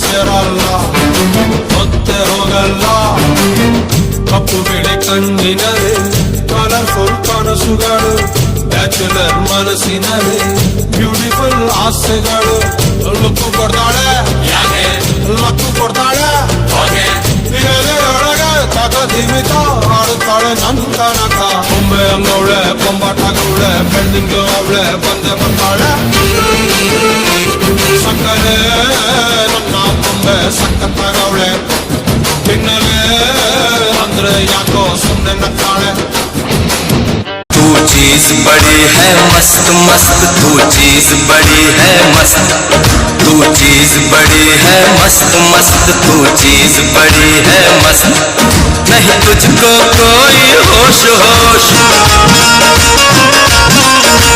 ಸೇರಲ್ಲ ಮತ್ತೆ ಹೋಗಲ್ಲ ಕಪ್ಪು ಬಿಳಿ ಕಣ್ಣಿನರೆ ಕಲರ್ಫುಲ್ ಕನಸುಗಳು ಬ್ಯಾಚುಲರ್ ಮನಸ್ಸಿನರೆ ಬ್ಯೂಟಿಫುಲ್ ಆಸೆಗಳು ಲುಕ್ಕು ಕೊಡ್ತಾಳೆ ಯಾಕೆ ಲಕ್ಕು ಕೊಡ್ತಾಳೆ ಹಾಗೆ ಒಳಗೆ ತಗದಿಮಿತ ಆಡುತ್ತಾಳೆ ನನ್ ಕನಕ ಬೊಂಬೆ ಅಂಗವಳೆ ಬೊಂಬಾಟಗವಳೆ ಬೆಳ್ದಿಂಗು ಅವಳೆ ಬಂದೆ ಬರ್ತಾಳೆ ಸಕ್ಕರೆ ನನ್ನ ಬೊಂಬೆ ಸಕ್ಕತ್ತಾಗವಳೆ ತಿನ್ನಲೆ ಅಂದ್ರೆ ಯಾಕೋ ಸುಮ್ಮನೆ ನಗ್ತಾಳೆ तू चीज बड़ी है मस्त मस्त तू चीज बड़ी है मस्त तू चीज बड़ी है मस्त मस्त तू चीज बड़ी है मस्त नहीं तुझको कोई होश होश